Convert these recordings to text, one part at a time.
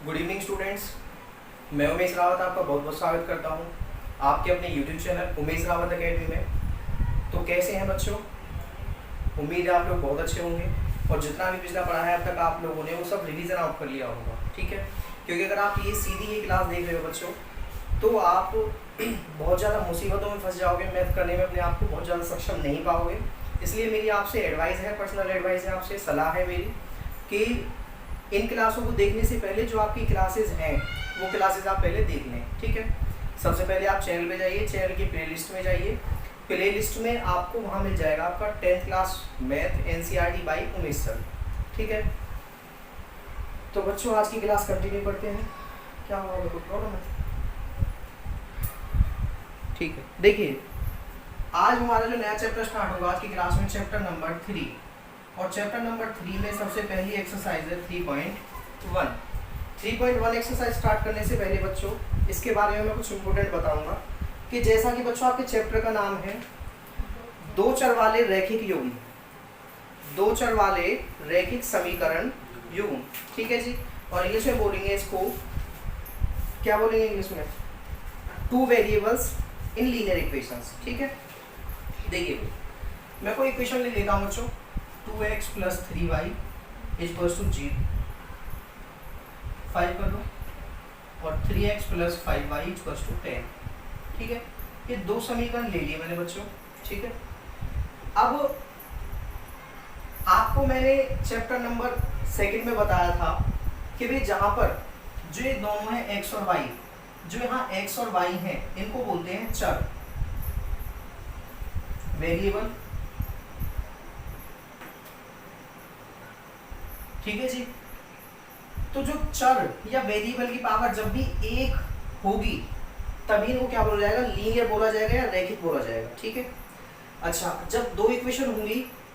Good evening students. मैं उमेश रावत आपका बहुत बहुत स्वागत करता हूं आपके अपने YouTube channel Umesh Rawat academy में। तो कैसे हैं बच्चों? उम्मीद है आप लोग बहुत अच्छे होंगे और जितना भी पिछला पढ़ा है अब तक आप लोगों ने वो सब रिवीजन आउट कर लिया होगा, ठीक है। क्योंकि अगर आप ये सीधी ये क्लास देख रहे हो बच्चों तो आप बहुत ज़्यादा मुसीबतों में फंस जाओगे, मैथ करने में अपने आप को बहुत ज़्यादा सक्षम नहीं पाओगे। इसलिए मेरी आपसे एडवाइस है, पर्सनल एडवाइस है, आपसे सलाह है मेरी कि इन क्लासों को देखने से पहले जो आपकी क्लासेस हैं वो क्लासेस आप पहले देख लें, ठीक है। सबसे पहले आप चैनल पे जाइए, चैनल की प्लेलिस्ट में जाइए। प्लेलिस्ट में आपको वहाँ मिल जाएगा आपका 10th class math NCERT by Umesh sir, ठीक है। तो बच्चों आज की क्लास कंटिन्यू करते हैं। क्या हुआ, कोई प्रॉब्लम है? ठीक है, देखिए आज हमारा जो नया चैप्टर स्टार्ट होगा आज की क्लास में, चैप्टर नंबर 3। और चैप्टर नंबर 3 में सबसे पहली एक्सरसाइज है 3.1। 3.1 एक्सरसाइज स्टार्ट करने से पहले बच्चों इसके बारे में मैं कुछ इंपॉर्टेंट बताऊंगा कि जैसा कि बच्चों आपके चैप्टर का नाम है दो चर वाले रैखिक युग्म, दो चर वाले रैखिक समीकरण युग्म, ठीक है जी। और इंग्लिश में बोलेंगे इसको, क्या बोलेंगे इंग्लिश में? Two variables in linear equations, ठीक है। देखिए मैं कोई इक्वेशन ले लेता हूँ बच्चों, 2x + 3y = 0, 5 कर लो, और 3x + 5y = 10, ठीक है। ये दो समीकरण ले लिए मैंने बच्चों, ठीक है। अब आपको मैंने चैप्टर नंबर 2 में बताया था कि भाई जहाँ पर जो ये दोनों हैं x और y, जो यहाँ x और y हैं इनको बोलते हैं चर, वेरिएबल, ठीक है जी। तो जो चर या वेरिएबल की पावर जब भी एक होगी तभी वो क्या बोला जाएगा? लीनियर बोला जाएगा या रैखिक बोला जाएगा, ठीक है। अच्छा, जब दो इक्वेशन होंगी,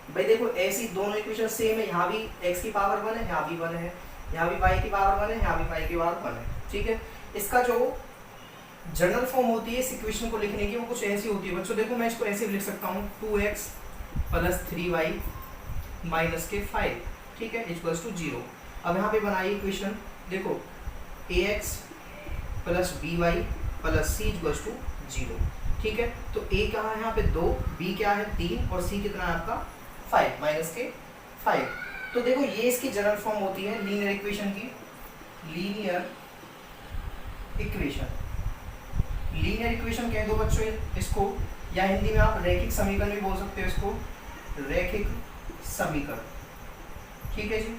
भाई देखो ऐसी दोनों इक्वेशन सेम है, यहाँ भी x की पावर 1 है, यहाँ भी 1 है, यहाँ भी y की पावर 1 है, यहाँ भी y की पावर 1 है, ठीक है। इसका जो जनरल फॉर्म होती है इस इक्वेशन को लिखने की वो कुछ ऐसी होती है बच्चों। देखो मैं इसको ऐसे भी लिख सकता हूँ, 2x + 3y - 5, ठीक है, = 0। अब यहाँ पे बनाई इक्वेशन, देखो ax + by + c = 0, ठीक है। तो a कहाँ है यहाँ पे 2, b क्या है 3 और c कितना है आपका 5 - 5। तो देखो ये इसकी जनरल फॉर्म होती है लीनियर इक्वेशन की, लीनियर इक्वेशन। लीनियर इक्वेशन कह दो बच्चों इसको, या हिंदी में आप रैखिक समीकरण भी बोल सकते हो इसको, रैखिक समीकरण, ठीक है जी।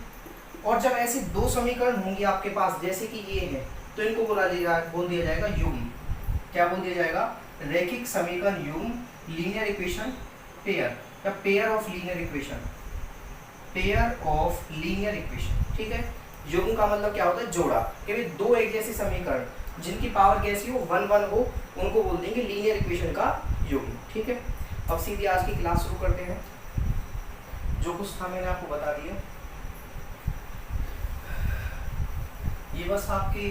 और जब ऐसे दो समीकरण होंगे आपके पास जैसे कि ये है तो इनको बोल दिया जाएगा युग्म। क्या बोल दिया जाएगा? रैखिक समीकरण युग्म, लीनियर इक्वेशन पेयर या pair of linear equation, pair of linear equation, ठीक है। युग्म का मतलब क्या होता है? जोड़ा। कि दो एक जैसे समीकरण जिनकी पावर कैसी हो 1 1 हो उनको बोल देंगे लीनियर इक्वेशन का युग्म, ठीक है। अब सीधी आज की क्लास शुरू करते हैं। जो कुछ था मैंने आपको बता दिया, ये बस आपकी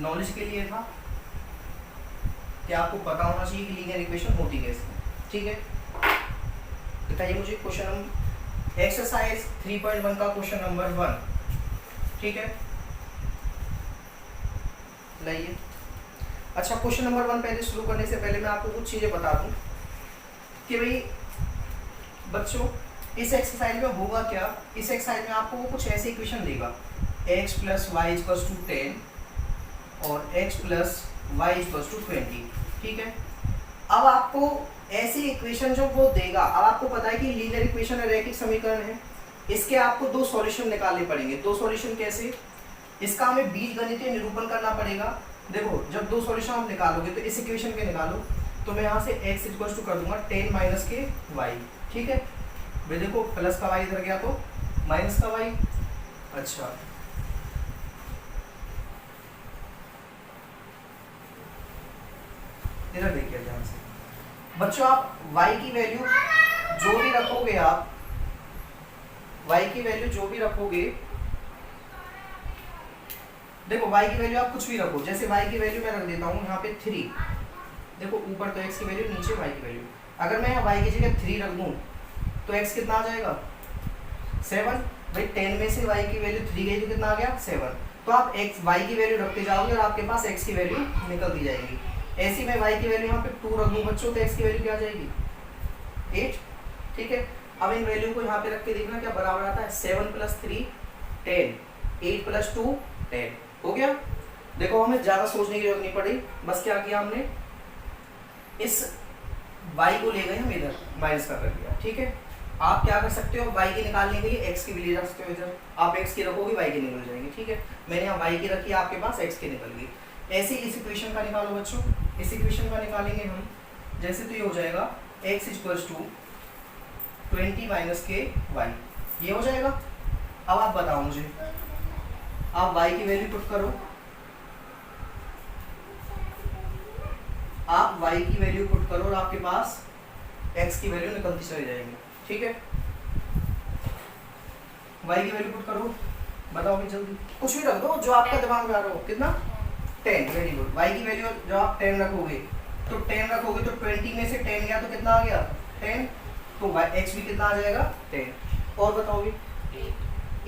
नॉलेज के लिए था कि आपको पता होना चाहिए कि लीनियर इक्वेशन होती कैसे, ठीक है। बताइए मुझे क्वेश्चन एक्सरसाइज 3.1 का क्वेश्चन नंबर 1, ठीक है, लाइए। अच्छा, क्वेश्चन नंबर 1 पहले शुरू करने से पहले मैं आपको कुछ चीजें बता दूं कि भाई बच्चों इस एक्सरसाइज में होगा क्या। इस एक्सरसाइज में आपको वो कुछ ऐसे इक्वेशन देगा, x + y = 10 और x + y = 20, ठीक है। अब आपको ऐसी इक्वेशन जो वो देगा, अब आपको पता है कि लीनियर इक्वेशन है, रैखिक समीकरण है, इसके आपको दो सॉल्यूशन निकालने पड़ेंगे। दो सॉल्यूशन कैसे? इसका हमें बीजगणितीय निरूपण करना पड़ेगा। देखो जब दो सॉल्यूशन आप निकालोगे तो इस इक्वेशन के निकालो, तो मैं यहाँ से x = कर दूंगा 10 - के y, ठीक है। भाई देखो प्लस का y इधर गया तो माइनस का y। अच्छा, इधर देखिए ध्यान से बच्चों, आप y की वैल्यू जो भी रखोगे, आप y की वैल्यू जो भी रखोगे, देखो y की वैल्यू आप कुछ भी रखो, जैसे y की वैल्यू मैं रख देता हूँ यहाँ पे 3, देखो ऊपर तो x की वैल्यू, नीचे y की वैल्यू। अगर मैं यहाँ y की जगह 3 रख दूँ तो x कितना आ जाएगा 7। भाई 10 में से y की वैल्यू 3 गई तो कितना आ गया 7। तो आप x y की वैल्यू रखते जाओगे और आपके पास x की वैल्यू निकलती जाएगी। ऐसी मैं y की वैल्यू यहाँ पे 2 रख दूँ बच्चों, तो x की वैल्यू क्या आ जाएगी 8। ठीक है, अब इन वैल्यू को यहाँ पे रख के देखना क्या बराबर आता है 7 + 3 10, 8 + 2 10। हो गया। देखो हमें ज्यादा सोचने की जरूरत नहीं पड़ी, बस क्या किया हमने इस y को ले गए हम इधर माइनस कर दिया। ठीक है, आप क्या कर सकते हो y की निकालने के लिए x की भी ले जा सकते हो इधर, आप x की रखोगे y की निकल जाएंगे। ठीक है, मैंने यहाँ y की रखी, आपके पास x की निकल गई। ऐसे इस इक्वेशन का निकालो बच्चों, इस इक्वेशन का निकालेंगे हम जैसे, तो ये हो जाएगा x = 20 - k y, ये हो जाएगा। अब आप बताओ मुझे, आप y की वैल्यू पुट करो, आप y की वैल्यू पुट करो और आपके पास x की वैल्यू निकलती चली जाएगी। ठीक है, y की वैल्यू पुट करो, बताओ भी जल्दी, कुछ भी रख दो जो आपका दिमाग में आ रहा हो। कितना 10, वेरी गुड। y की वैल्यू जब आप 10 रखोगे तो 10 रखोगे तो 20 में से 10 गया तो कितना आ गया 10, तो x भी कितना आ जाएगा 10। और बताओ भी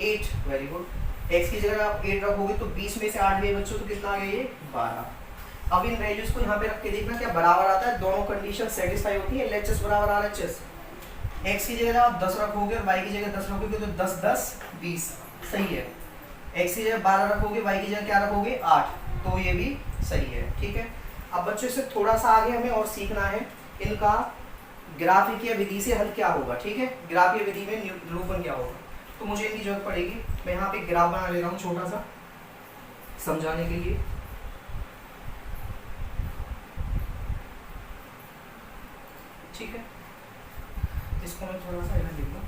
8, वेरी गुड। x की जगह आप 8 रखोगे तो 20 में से 8 गए बच्चों, तो कितना आ गया ये 12। अब इन वैल्यूज को यहाँ पे रख के देखना क्या बराबर आता है, दोनों कंडीशन सेटिस्फाई होती है, LHS बराबर RHS। x की जगह आप 10 रखोगे और y की जगह 10 रखोगे तो 10 10 20, सही है। x की जगह 12 रखोगे, y की जगह क्या रखोगे 8, तो ये भी सही है। ठीक है, अब बच्चों से थोड़ा सा आगे हमें और सीखना है, इनका ग्राफिकीय विधि से हल क्या होगा। ठीक है, ग्राफीय विधि में निरूपण क्या होगा, तो मुझे इनकी जरूरत पड़ेगी। मैं यहाँ पे ग्राफ बना ले रहा हूँ छोटा सा समझाने के लिए। ठीक है, इसको मैं थोड़ा सा इधर लिख दूँ।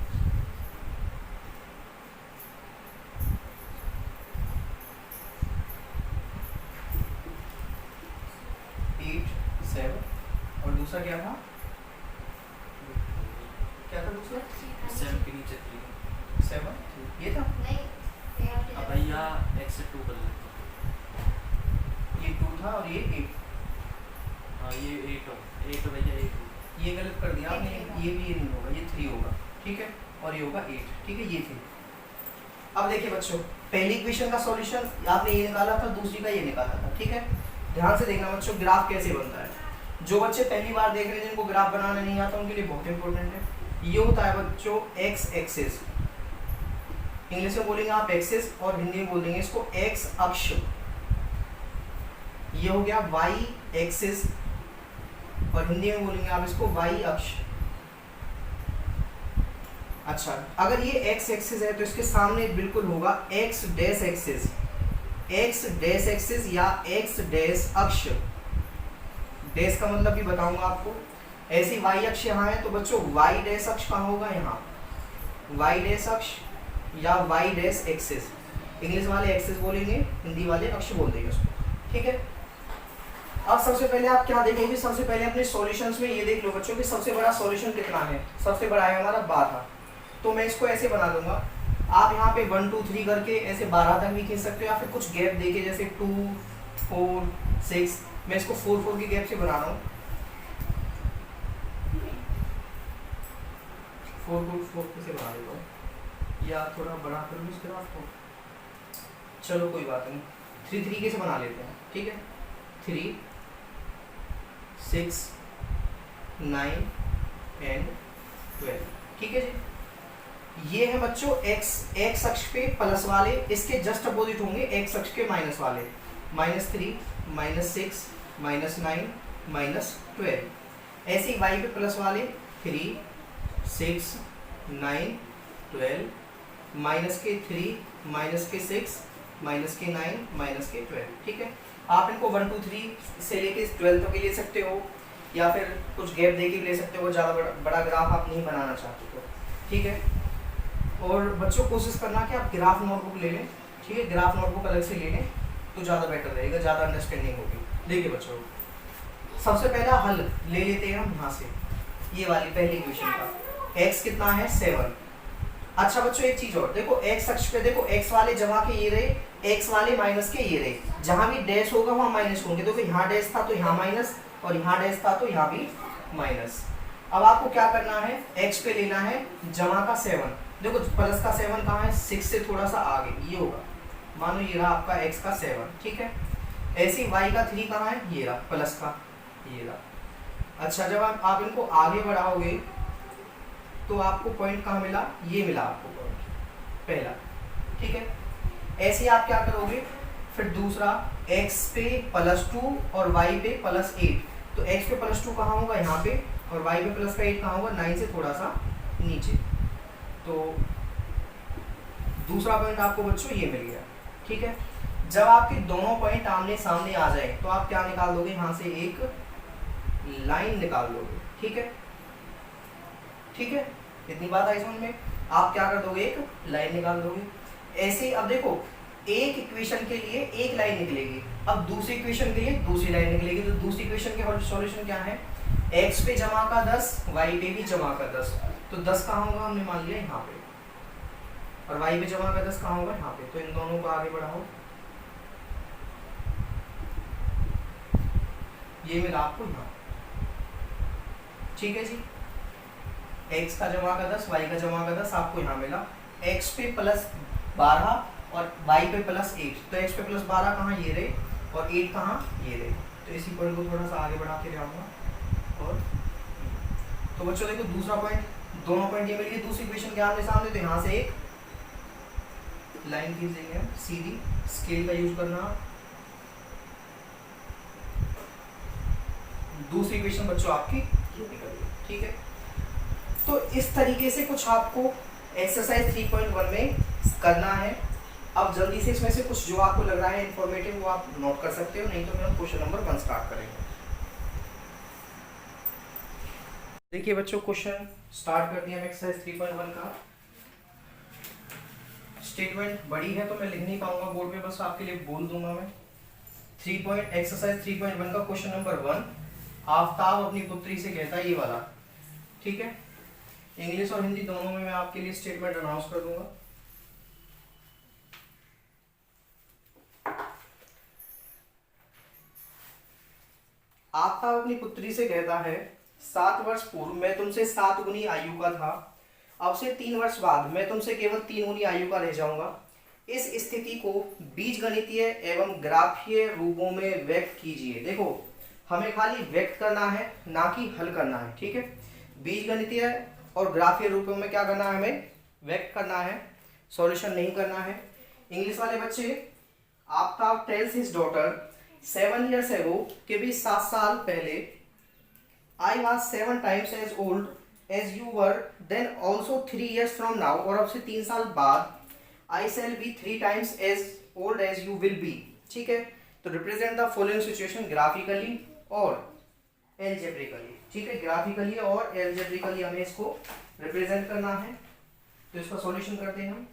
और दूसरा क्या था, क्या था दूसरा 7 के नीचे 3 7, ये था अब भैया x से 2 कर लेते हैं। ये 2 था और ये 8। हाँ ये 8 भैया 8 ये गलत कर दिया आपने, ये भी ये नहीं होगा, ये 3 होगा। ठीक है, और ये होगा 8। ठीक है, ये थी। अब देखिए बच्चों, पहली इक्वेशन का सॉल्यूशन आपने ये निकाला था, दूसरी का ये निकाला था। ठीक है, ध्यान से देखना बच्चों ग्राफ कैसे बनता है। जो बच्चे पहली बार देख रहे हैं, जिनको ग्राफ बनाना नहीं आता, उनके लिए बहुत इंपॉर्टेंट है। ये होता है बच्चों x एक्सिस, इंग्लिश में बोलेंगे आप एक्सिस और हिंदी में बोलेंगे इसको x अक्ष। ये हो गया y एक्सिस और हिंदी में बोलेंगे आप इसको y अक्ष। अच्छा, अगर ये x एक्सिस है तो इसके सामने बिल्कुल होगा x dash axis, x dash axis या x डैश अक्ष। डैश का मतलब भी बताऊंगा आपको। ऐसी y अक्ष यहाँ है तो बच्चों y डैश अक्ष कहाँ होगा, यहाँ y डैश अक्ष या y डैश एक्सिस। इंग्लिश वाले एक्सिस बोलेंगे, हिंदी वाले अक्ष बोल देंगे उसको। ठीक है, अब सबसे पहले आप क्या देखेंगे, सबसे पहले अपने सॉल्यूशंस में ये देख लो बच्चों कि सबसे बड़ा सॉल्यूशन कितना है। सबसे बड़ा है हमारा 12, तो मैं इसको ऐसे बना दूंगा। आप यहाँ पे 1 2 3 करके ऐसे 12 तक भी खींच सकते हो, या फिर कुछ गैप देके जैसे 2 4 6, मैं इसको 4 4 के गैप से बना रहा हूँ। 4 4 4 से बना देता हूँ, या थोड़ा बड़ा कर लूँ इस ग्राफ को, चलो कोई बात नहीं, 3 तरीके से बना लेते हैं। ठीक है, 3 6 9 10 12। ठीक है जी, ये है बच्चों x अक्ष पे प्लस वाले, इसके जस्ट अपोजिट होंगे x अक्ष के माइनस वाले, -3 -6 -9 -12। ऐसे ही y पे प्लस वाले 3 6 9 12, माइनस के 3 माइनस के 6 माइनस के 9 माइनस के 12। ठीक है, आप इनको 1 2 3 से लेके 12 तक के ले सकते हो, या फिर कुछ गैप दे के ले सकते हो, ज़्यादा बड़ा ग्राफ आप नहीं बनाना चाहते तो। ठीक है, और बच्चों कोशिश करना कि आप ग्राफ नोटबुक ले लें। ठीक है, ग्राफ नोटबुक अलग से ले लें तो ज़्यादा बेटर रहेगा, ज़्यादा अंडरस्टैंडिंग होगी। देखिए बच्चों, सबसे पहला हल ले लेते हैं हम यहाँ से, ये वाली पहली इक्वेशन का। x कितना है 7। अच्छा बच्चों एक चीज और देखो, x अक्ष पे देखो, x वाले जमा के ये रहे, x वाले माइनस के ये रहे, जहां भी डैश होगा वहां माइनस होंगे। देखो यहाँ डैश था तो यहाँ माइनस, और यहाँ डैश था तो यहाँ भी माइनस। अब आपको क्या करना है, x पे लेना है जमा का 7। देखो प्लस का 7 कहाँ है, 6 से थोड़ा सा आगे ये होगा, मानो ये रहा आपका x का 7, ठीक है। ऐसे ही y का 3 कहाँ है, ये रहा प्लस का, ये रहा। अच्छा जब आप इनको आगे बढ़ाओगे तो आपको पॉइंट कहाँ मिला, ये मिला आपको पॉइंट पहला, ठीक है। ऐसे ही आप क्या करोगे, फिर दूसरा x पे +2 और y पे +8, तो x पे +2 कहाँ होगा, यहाँ पे, और y पे +8 कहाँ होगा, 9 से थोड़ा सा नीचे। तो दूसरा पॉइंट आपको बच्चों ये मिल गया, ठीक है। जब आपके दोनों पॉइंट आमने सामने आ जाए तो आप क्या निकाल दोगे, यहाँ से एक लाइन निकाल लोगे, ठीक है, ठीक है। इतनी बात आई समझ में। आप क्या कर दोगे, एक लाइन निकाल दोगे। ऐसे ही अब देखो, एक इक्वेशन के लिए एक लाइन निकलेगी, अब दूसरी इक्वेशन के लिए दूसरी लाइन निकलेगी। तो दूसरी इक्वेशन के सॉल्यूशन क्या है, x पे जमा का 10, y पे भी जमा का 10। तो 10 कहाँ होगा, हमने मान लिया यहाँ पे, और y पे जमा का 10 कहाँ होगा, यहाँ पे। तो इन दोनों को आगे बढ़ाओ, ये मिला आपको यहाँ, ठीक है जी। x का जमा का 10, y का जमा का 10 आपको यहाँ मिला। x पे +12 और y पे +8, तो x पे +12 कहाँ, ये रहे, और 8 कहाँ, ये रहे। तो इसी पॉइंट को थोड़ा सा आगे बढ़ा के ले आऊँगा। और तो बच्चों देखो दूसरा पॉइंट, दोनों पॉइंट ये मिल गए दूसरी इक्वेशन के आमने सामने। तो यहाँ से एक लाइन खींचेंगे हम सीधी, स्केल का यूज करना। दूसरी इक्वेशन बच्चों आपकी ये निकल गई, ठीक है। तो इस तरीके से कुछ आपको एक्सरसाइज 3.1 में करना है। अब जल्दी से इसमें से कुछ जो आपको लग रहा है इंफॉर्मेटिव वो आप नोट कर सकते हो, नहीं तो हम क्वेश्चन नंबर 1 स्टार्ट करेंगे। देखिए बच्चों, क्वेश्चन स्टार्ट कर दिया हम एक्सरसाइज 3.1 का। स्टेटमेंट बड़ी है तो मैं लिख नहीं पाऊंगा बोर्ड पे, बस आपके लिए बोल दूंगा मैं। एक्सरसाइज 3.1 का क्वेश्चन नंबर 1, आफताब अपनी पुत्री से कहता है, ये वाला, ठीक है। इंग्लिश और हिंदी दोनों में मैं आपके लिए स्टेटमेंट अनाउंस कर दूंगा। आफताब अपनी पुत्री से कहता है, 7 वर्ष पूर्व मैं तुमसे 7 गुनी आयु का था, अब से 3 वर्ष बाद मैं तुमसे केवल 3 गुनी आयु का रह जाऊंगा। इस स्थिति को बीजगणितीय एवं ग्राफीय रूपों में व्यक्त कीजिए। देखो हमें खाली व्यक्त करना है, ना कि हल करना है, ठीक है। बीजगणितीय और ग्राफीय रूपों में क्या करना है, हमें व्यक्त करना है, सॉल्यूशन नहीं करना है। इंग्लिश वाले बच्चे, Aftab tales his daughter 7 years ago के भी 7 साल पहले, I was 7 times as old as you were then also 3 years from now, और अब से 3 साल बाद I shall be 3 times as old as you will be, ठीक है। तो represent the following situation graphically और एल्जेब्रिकली, ठीक है। ग्राफिकली और एल्जेब्रिकली हमें इसको रिप्रेजेंट करना है। तो इसका सॉल्यूशन करते हैं हम।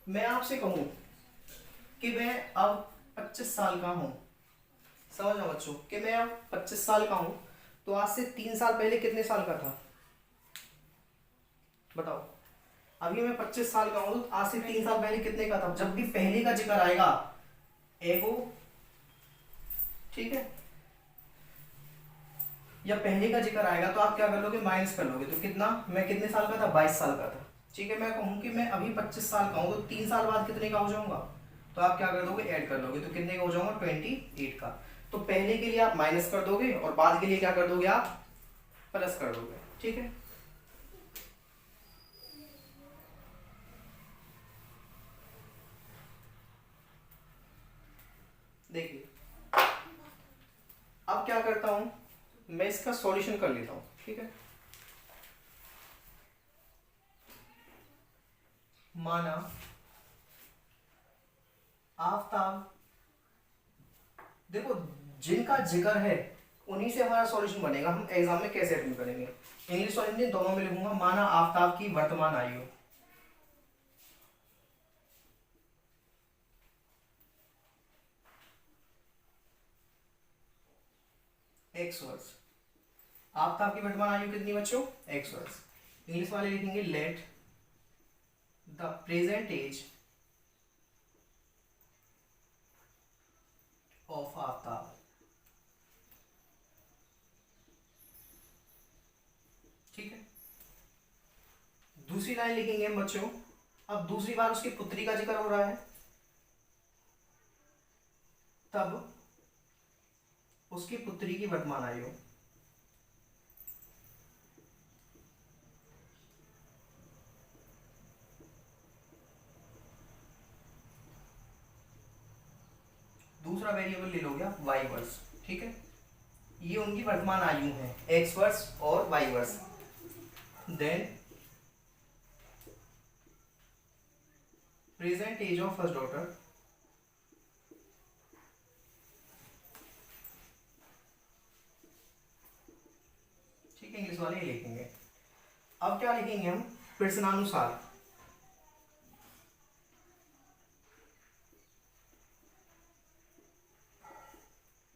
मैं आपसे कहूं कि मैं अब 25 साल का हूं, समझ लो बच्चों कि मैं अब 25 साल का हूं, तो आज से 3 साल पहले कितने साल का था, बताओ। अभी मैं 25 साल का हूं, आज से 3 साल पहले कितने का था। जब भी पहले का जिक्र आएगा एगो, ठीक है, या पहले का जिक्र आएगा तो आप क्या कर लोगे, माइनस कर लोगे। तो कितना, मैं कितने साल का था, 22 साल का था, ठीक है। मैं कहूं कि मैं अभी 25 साल का हूं, तो 3 साल बाद कितने का हो जाऊंगा, तो आप क्या कर दोगे, ऐड कर दोगे। तो कितने का हो जाऊंगा, 28 का। तो पहले के लिए आप माइनस कर दोगे और बाद के लिए क्या कर दोगे, आप प्लस कर दोगे, ठीक है। देखिए अब क्या करता हूं, मैं इसका सॉल्यूशन कर लेता हूं, ठीक है। माना आफ्ताब, देखो जिनका जिक्र है उन्हीं से हमारा सॉल्यूशन बनेगा। हम एग्जाम में कैसे अटेंड करेंगे, इंग्लिश और हिंदी दोनों में लिखूंगा। माना आफ्ताब की वर्तमान आयु x वर्ष। आफ्ताब की वर्तमान आयु कितनी बच्चों, x वर्ष। इंग्लिश वाले लिखेंगे let the present age of Aftab, ठीक है। दूसरी लाइन लिखेंगे हम बच्चों। अब दूसरी बार उसकी पुत्री का जिक्र हो रहा है, तब उसकी पुत्री की वर्तमान आयु। दूसरा वेरिएबल ले लो गया वाई वर्ष, ठीक है। ये उनकी वर्तमान आयु है, एक्स वर्ष और वाई वर्ष। Then present age of first daughter, ठीक है, इंग्लिश वाले ही लिखेंगे। अब क्या लिखेंगे हम, प्रश्नानुसार।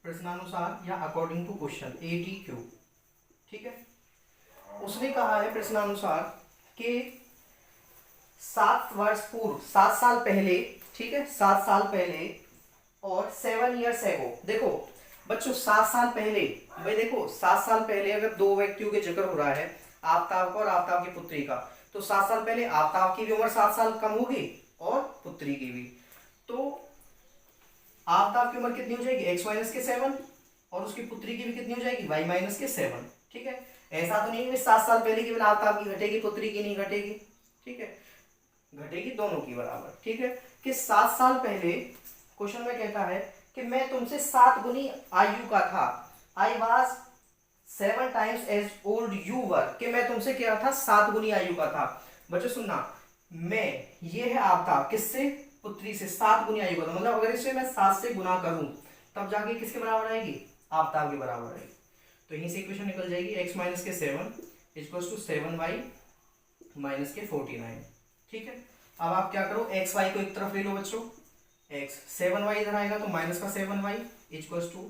प्रश्नानुसार या अकॉर्डिंग टू क्वेश्चन ATQ, ठीक है। उसने कहा है प्रश्नानुसार कि 7 वर्ष पूर्व, 7 साल पहले, ठीक है, 7 साल पहले और 7 ईयर्स एगो। देखो बच्चों 7 साल पहले, भाई देखो 7 साल पहले अगर दो व्यक्तियों के जिक्र हो रहा है, आफ्ताब का और आफ्ताब की पुत्री का, तो 7 साल पहले आफ्ताब की भी उम्र 7 साल कम होगी और पुत्री की भी। तो आफ्ताब की उम्र कितनी हो जाएगी, x माइनस के 7, और उसकी पुत्री की भी कितनी हो जाएगी, y माइनस के 7, ठीक है। ऐसा तो नहीं है 7 साल पहले केवल आफ्ताब की घटेगी, पुत्री की नहीं घटेगी, ठीक है, घटेगी दोनों की बराबर, ठीक है। कि 7 साल पहले क्वेश्चन में कहता है कि मैं तुमसे 7 गुनी आयु का था, I was 7 times as old you were, कि मैं तुमसे क्या था, 7 गुनी आयु का था। बच्चों सुनना, मैं, ये है आफ्ताब, किससे, पुत्री से, 7 गुनी आयु का था, मतलब अगर इसे मैं 7 से गुना करूं तब जाके किसके बराबर आएगी, आफ्ताब के बराबर आएगी। तो यहीं से इक्वेशन निकल जाएगी, x माइनस के 7 इक्वल्स टू 7y माइनस के 49, ठीक है। अब आप क्या करो, एक्स वाई को एक तरफ ले लो बच्चों, x 7y इधर आएगा तो माइनस का 7y इक्वल्स टू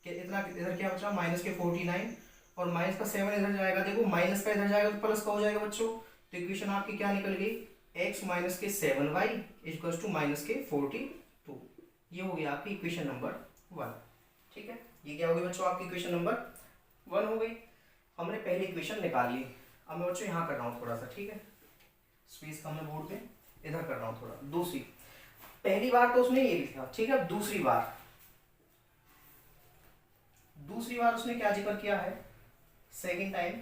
इतना, इधर क्या बचा, माइनस के 49, और माइनस का 7 इधर जाएगा, देखो माइनस का इधर जाएगा तो प्लस का हो जाएगा बच्चों। तो इक्वेशन आपकी क्या निकल गई, x माइनस के 7y इक्वल्स टू माइनस के 42। ये हो गई आपकी इक्वेशन नंबर 1, ठीक है। ये क्या हो गई बच्चों, आपकी इक्वेशन नंबर 1 हो गई। हमने पहली इक्वेशन निकाल ली। अब मैं बच्चों यहाँ कर रहा हूँ थोड़ा सा, ठीक है, स्पेस कम है बोर्ड पे, इधर कर रहा हूँ थोड़ा। दूसरी, पहली बार तो उसने ये लिखा, ठीक है। दूसरी बार उसने क्या जिक्र किया है, सेकंड टाइम,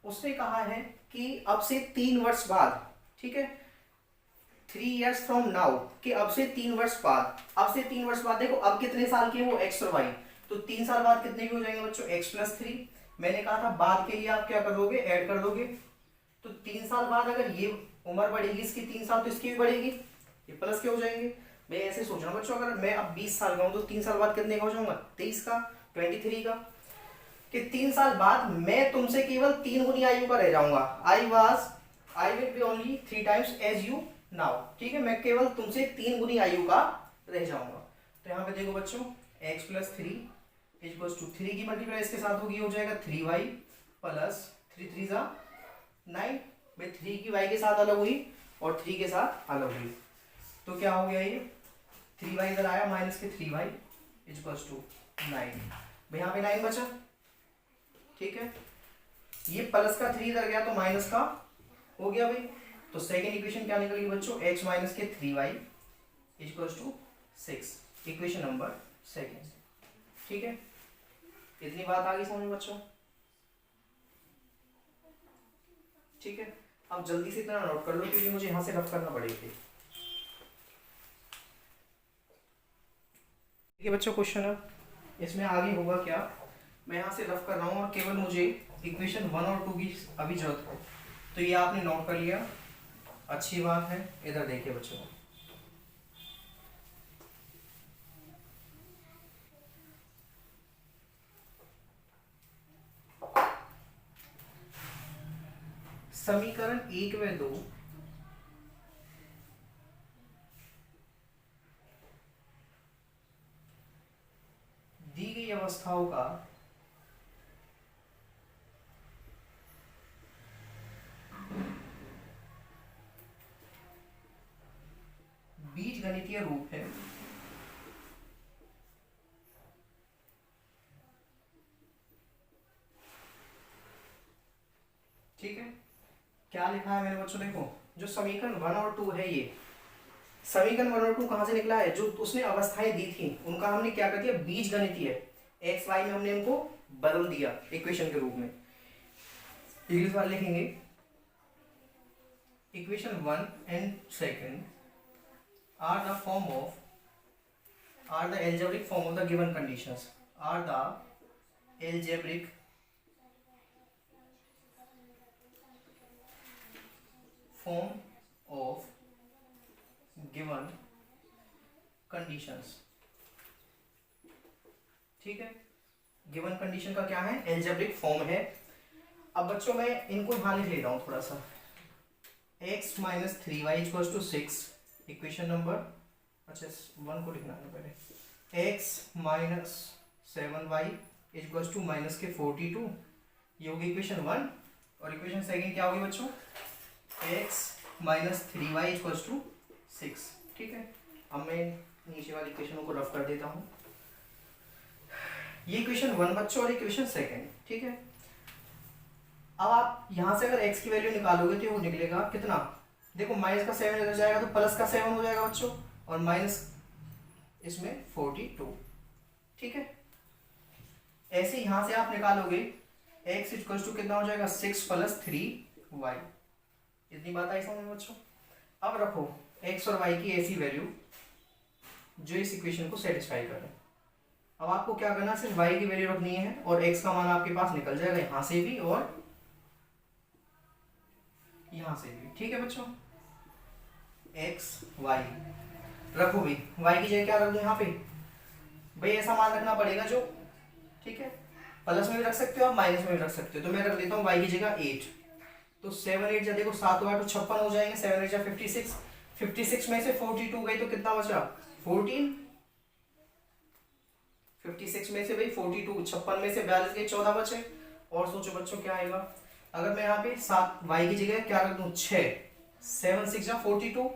उसने कहा है कि अब से 3 वर्ष बाद, ठीक है, 3 years फ्रॉम नाउ, कि अब से 3 वर्ष बाद, अब से 3 वर्ष बाद, देखो अब कितने साल के वो x और y, तो 3 साल बाद कितने भी हो जाएंगे बच्चों, x प्लस 3। मैंने कहा था बाद के लिए आप क्या कर दोगे, ऐड कर दोगे। तो 3 साल बाद अगर ये उम्र बढ़ेगी इसकी 3 साल, तो इसकी भी बढ़ेगी, ये प्लस के हो जाएंगे। मैं ऐसे सोच रहा हूँ बच्चों, अगर मैं अब 20 साल का हूँ तो 3 साल बाद कितने का हो जाऊंगा, 23 का, 23 का। कि 3 साल बाद मैं तुमसे केवल 3 गुनी आयु का रह जाऊंगा, I will be only 3 times as you now, ठीक है, मैं केवल तुमसे 3 गुनी आयु का रह जाऊंगा। तो यहाँ पे देखो बच्चों, x प्लस 3 इक्वल्स टू 3 की मल्टीप्लाई इसके साथ होगी, हो जाएगा 3y प्लस 3 3 जा 9, भाई 3 की y के साथ अलग हुई और 3 के साथ अलग हुई, तो क्या हो गया ये, 3y इधर आया माइनस के 3y इक्वल्स टू 9, भाई यहाँ पे 9 बचा, ठीक है। ये प्लस का 3 इधर गया तो माइनस का हो गया भाई। तो सेकेंड इक्वेशन क्या निकलेगी बच्चों, x माइनस के 3y equals to 6, equation number second, ठीक है। इतनी बात आ गई समझ में बच्चों, ठीक है। अब जल्दी से इतना नोट कर लो क्योंकि मुझे यहाँ से रफ करना पड़ेगा, ठीक है बच्चों। क्वेश्चन है इसमें आगे होगा क्या, मैं यहाँ से रफ कर रहा हूँ और केवल मुझे इक्वेशन 1 और 2 की अभी जरूरत है, तो ये आपने नोट कर लिया, अच्छी बात है। इधर देखिए बच्चों, समीकरण 1 व 2 दी गई अवस्थाओं का बीजगणितीय रूप है। ठीक है, क्या लिखा है मेरे बच्चों, देखो जो समीकरण 1 और 2 है, ये समीकरण 1 और 2 कहाँ से निकला है, जो उसने अवस्थाएं दी थी उनका हमने क्या कर दिया, बीज गणितीय एक्स वाई में हमने इनको बदल दिया इक्वेशन के रूप में। इंग्लिश वाले लिखेंगे equation 1 and 2 are the form of are the algebraic form of the given conditions, are the algebraic form of given conditions। ठीक है, गिवन कंडीशन का क्या है, एल्जेब्रिक फॉर्म है। अब बच्चों मैं इनको यहाँ लिख लेता हूँ थोड़ा सा, x minus 3y equals to 6, equation number, अच्छा 1 को लिखना है पहले, x minus 7y equals to minus के 42, ये होगी इक्वेशन 1। और इक्वेशन सेकंड क्या होगी बच्चों, x minus 3y equals to 6। ठीक है, अब मैं नीचे वाली इक्वेशनों को रफ कर देता हूँ, ये इक्वेशन 1 बच्चों और इक्वेशन सेकंड। ठीक है, अब आप यहाँ से अगर x की वैल्यू निकालोगे तो वो निकलेगा कितना, देखो माइनस का 7 इधर जाएगा तो प्लस का 7 हो जाएगा बच्चों, और माइनस इसमें 42। ठीक है, ऐसे यहाँ से आप निकालोगे x इक्वल टू कितना हो जाएगा, 6 प्लस 3y। इतनी बात आई समझ में बच्चों। अब रखो x और y की ऐसी वैल्यू जो इस इक्वेशन को सेटिस्फाई करे। अब आपको क्या करना है, सिर्फ y की वैल्यू रखनी है और x का मान आपके पास निकल जाएगा यहाँ से भी और यहाँ से भी। ठीक है बच्चों, x y रखो भाई, y की जगह क्या रख दो यहाँ पे, भाई ऐसा मान रखना पड़ेगा जो, ठीक है, प्लस में भी रख सकते हो आप, माइनस में भी रख सकते हो। तो मैं रख देता हूँ y की जगह 8, तो 7 8 जा देखो 7 8 तो 56 हो जाएंगे, 7 8 जा 56, 56 में से 42 गई तो कितना बचा 14, 56 में से भाई 42, 56 में से 42 गई 14 बचे। और सोचो बच्चों क्या आएगा, अगर मैं यहाँ पे 7 y की जगह क्या रख दूं 6, 7 6 जा 42,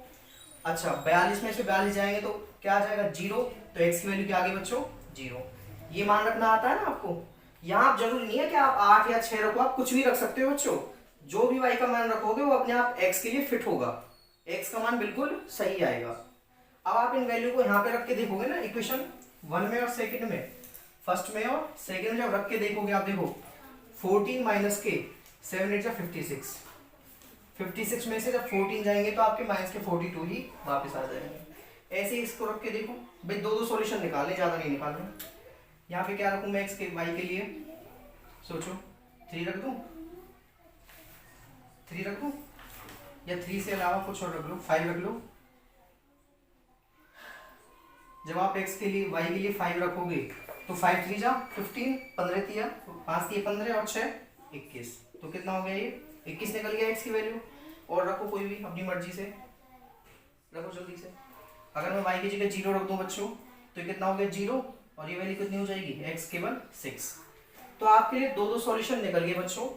अच्छा 42 में से 42 जाएंगे तो क्या आ जाएगा 0, तो x की वैल्यू क्या आ गई बच्चों 0। ये मान रखना आता है ना आपको, यहाँ आप जरूरी नहीं है कि आप 8 या 6 रखो, आप कुछ भी रख सकते हो बच्चों, जो भी y का मान रखोगे वो अपने आप x के लिए फिट होगा, x का मान बिल्कुल सही आएगा। अब आप इन वैल्यू को यहाँ पे रख के देखोगे ना, इक्वेशन 1 में और सेकंड में, फर्स्ट में और सेकंड में जब रख के देखोगे आप, देखो 14 माइनस के 7 8 जा 56, 56 में से जब 14 जाएंगे तो आपके माइनस के 42 ही वापस आ जाएंगे। ऐसे ही इसको रख के देखो भाई, दो सॉल्यूशन निकालने, ज़्यादा नहीं निकालने। यहाँ पे क्या रखूँ मैं x के y के लिए, सोचो 3 रख दूँ, 3 रख दूँ या 3 से अलावा कुछ और रख लो, 5 रख लो। जब आप x के लिए y के लिए 5 रखोगे तो 5 3 जा 15, 15 तिया 5 तिया 15 और 6 21, तो कितना हो गया ये 21 निकल गया x की वैल्यू। और रखो कोई भी अपनी मर्जी से रखो जल्दी से, अगर मैं y की जगह 0 रख दूं बच्चों तो कितना हो गया 0, और ये वैल्यू कितनी हो जाएगी x केवल 6। तो आपके लिए दो सॉल्यूशन निकल गए बच्चों,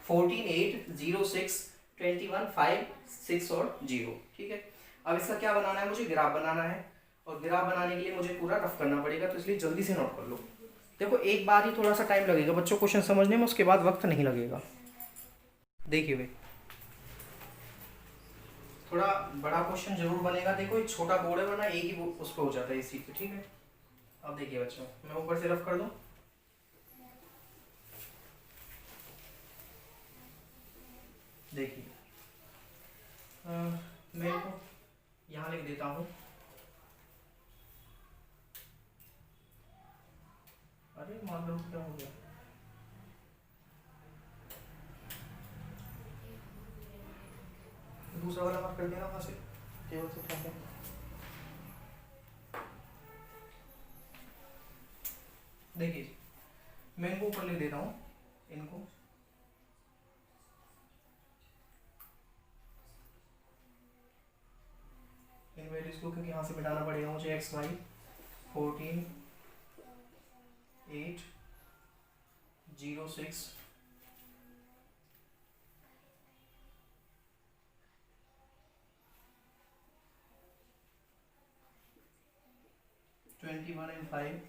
14 8 0 6 21 5 6 और 0। ठीक है, अब इसका क्या बनाना है, मुझे ग्राफ बनाना है, और ग्राफ बनाने के लिए मुझे पूरा रफ करना पड़ेगा, तो इसलिए जल्दी से नोट कर लो। देखो एक बार ही थोड़ा सा टाइम लगेगा बच्चों क्वेश्चन समझने में, उसके बाद वक्त नहीं लगेगा। देखिए भाई थोड़ा बड़ा क्वेश्चन जरूर बनेगा, देखो एक छोटा बोर्ड है वरना एक ही उस पर हो जाता है इस चीज पे। ठीक है, अब देखिए बच्चों मैं ऊपर से रफ कर दूं, देखिए मैं इसको यहाँ लिख देता हूँ, अरे मान लो क्या हो गया, दूसरा वाला मत कर देना वहां से टेबल से उठा के। देखिए मैं इनको ऊपर लिख देता हूँ, इनको इन वैल्यूज को क्योंकि यहाँ से मिटाना पड़ेगा मुझे, एक्स वाई 14 8 0 6 21 and 5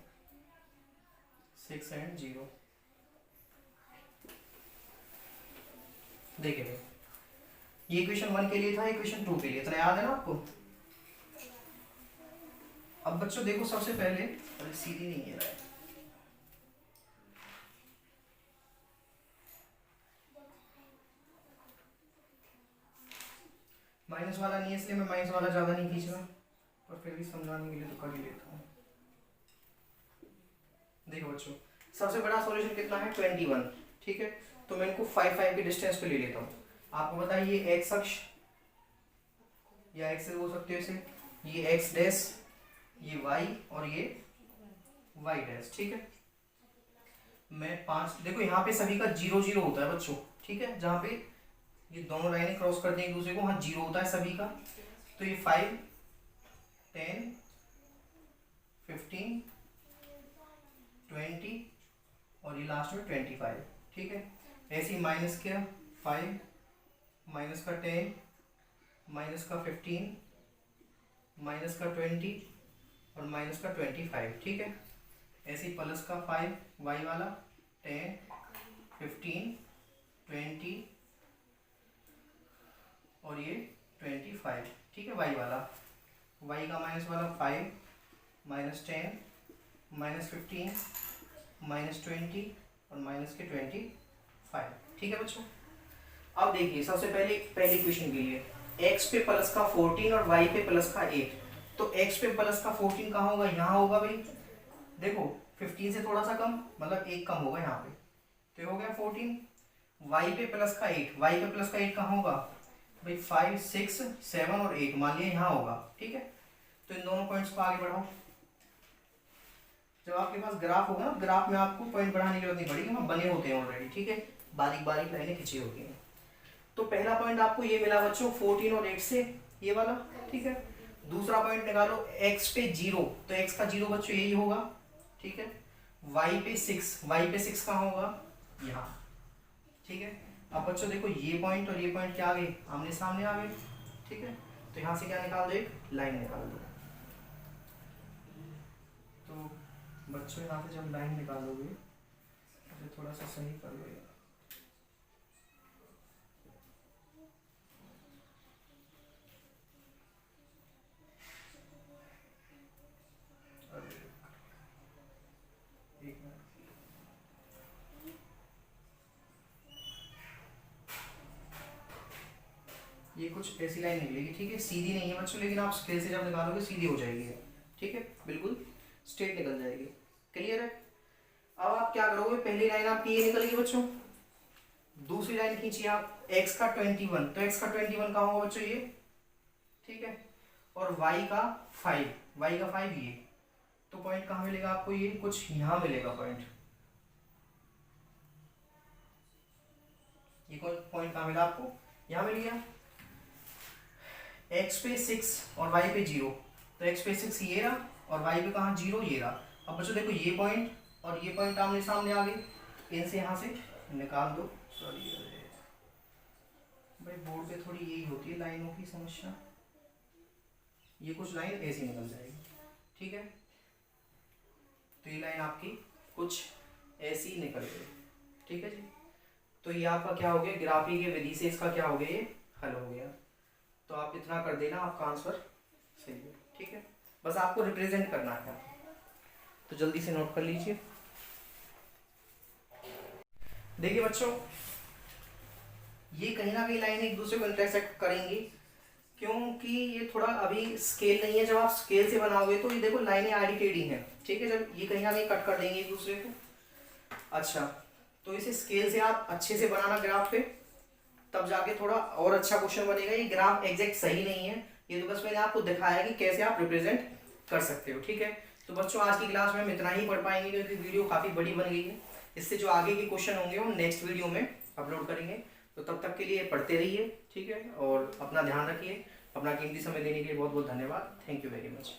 6 and 0। देखिए ये इक्वेशन 1 के लिए था, इक्वेशन 2 के लिए, इतना याद है ना आपको। अब बच्चों देखो सबसे पहले, अरे सीधी नहीं है रहा, माइनस वाला नहीं है इसलिए मैं माइनस वाला ज़्यादा नहीं खींच रहा, पर फिर भी समझाने के लिए तो कर ही लेता हूँ। देखो बच्चों सबसे बड़ा सॉल्यूशन कितना है 21, ठीक है। तो मैं इनको 5 5 के डिस्टेंस पे ले लेता हूँ। आपको पता है ये एक्स अक्ष या एक्स बोल सकते हो इसे, ये एक्स डैश, ये वाई और ये वाई डैश, ठीक है। मैं 5, देखो यहाँ पे सभी का 0 0 होता है बच्चों, ठीक है। जहाँ पे ये दोनों लाइनें क्रॉस करते हैं एक दूसरे को, वहाँ 0 होता है सभी का। तो ये 5 10 15 20 और ये लास्ट में 25, ठीक है। ऐसे ही माइनस का 5, माइनस का 10, माइनस का 15, माइनस का 20 और माइनस का 25, ठीक है। ऐसे ही प्लस का 5 वाई वाला, 10 15 20 और ये 25, ठीक है। वाई वाला, वाई का माइनस वाला 5 माइनस 10 माइनस 15 माइनस 20 और माइनस के 25, ठीक है बच्चों। अब देखिए सबसे पहली इक्वेशन के लिए x पे प्लस का 14 और y पे प्लस का 8, तो x पे प्लस का 14 कहाँ होगा, यहाँ होगा भाई। देखो 15 से थोड़ा सा कम, मतलब 1 कम होगा यहाँ पे, तो हो गया 14। y पे प्लस का 8, y पे प्लस का 8 कहाँ होगा भाई, 5 6 7 और 8, मान लिया यहाँ होगा, ठीक है। तो इन दोनों पॉइंट्स को आगे बढ़ाओ। जब आपके पास ग्राफ होगा ना, ग्राफ में आपको पॉइंट बढ़ाने की जरूरत नहीं पड़ेगी, वहाँ बने होते हैं ऑलरेडी, ठीक है। बारीक बारीक लाइनें खिंची होती हैं। तो पहला पॉइंट आपको ये मिला बच्चों 14 और 8 से, ये वाला, ठीक है। दूसरा पॉइंट निकालो x पे 0, तो x का 0 बच्चों यही होगा, ठीक है। y पे 6 कहाँ होगा, यहाँ, ठीक है। अब बच्चों देखो ये पॉइंट और ये पॉइंट क्या आ गए, आमने सामने आ गए, ठीक है। तो यहाँ से क्या निकाल दो, एक लाइन निकाल दो। तो बच्चों यहाँ से जब लाइन निकालोगे तो थोड़ा सा सही कर लो यार। एक मिनट, ये कुछ ऐसी लाइन निकलेगी, ठीक है। सीधी नहीं है बच्चों, लेकिन आप स्केल से जब निकालोगे सीधी हो जाएगी, ठीक है, बिल्कुल स्ट्रेट निकल जाएगी। क्लियर है। अब आप क्या करोगे, पहली लाइन आपकी ये निकल गई बच्चों, दूसरी लाइन खींचिए आप x का 21, तो x का 21 कहाँ होगा बच्चों, ये, ठीक है। और y का 5 ये, तो पॉइंट कहाँ मिलेगा आपको, ये कुछ यहाँ मिलेगा पॉइंट। ये पॉइंट कहाँ मिला आपको, यहाँ मिल गया। x पे 6 और y पे 0, तो x पे 6 ये रहा और y पे कहाँ 0 ये रहा। अब बच्चों देखो ये पॉइंट और ये पॉइंट आमने सामने आ गए, इनसे यहाँ से निकाल दो। सॉरी भाई बोर्ड पे थोड़ी यही होती है लाइनों की समस्या, ये कुछ लाइन ऐसी निकल जाएगी, ठीक है। तो ये लाइन आपकी कुछ ऐसी निकल गई, ठीक है जी। तो ये आपका क्या हो गया, ग्राफी की विधि से इसका क्या हो गया, ये हल हो गया। तो आप इतना कर देना, आपका आंसर सही है, ठीक है। बस आपको रिप्रेजेंट करना है, तो जल्दी से नोट कर लीजिए। देखिए बच्चों ये कहीं ना कहीं लाइन एक दूसरे को इंटरसेक्ट करेंगी, क्योंकि ये थोड़ा अभी स्केल नहीं है। जब आप स्केल से बनाओगे तो ये देखो लाइनें आड़ी टेढ़ी हैं, ठीक है। जब ये कहीं ना कहीं कट कर देंगे एक दूसरे को। अच्छा, तो इसे स्केल से आप अच्छे से बनाना ग्राफ पे, तब जाके थोड़ा और अच्छा क्वेश्चन बनेगा। ये ग्राफ एग्जैक्ट सही नहीं है, ये तो बस मैंने आपको दिखाया कि कैसे आप रिप्रेजेंट कर सकते हो, ठीक है। तो बच्चों आज की क्लास में हम इतना ही पढ़ पाएंगे, क्योंकि वीडियो काफ़ी बड़ी बन गई है। इससे जो आगे के क्वेश्चन होंगे वो नेक्स्ट वीडियो में अपलोड करेंगे। तो तब तक के लिए पढ़ते रहिए, ठीक है, और अपना ध्यान रखिए। अपना कीमती समय देने के लिए बहुत बहुत धन्यवाद। Thank you very much.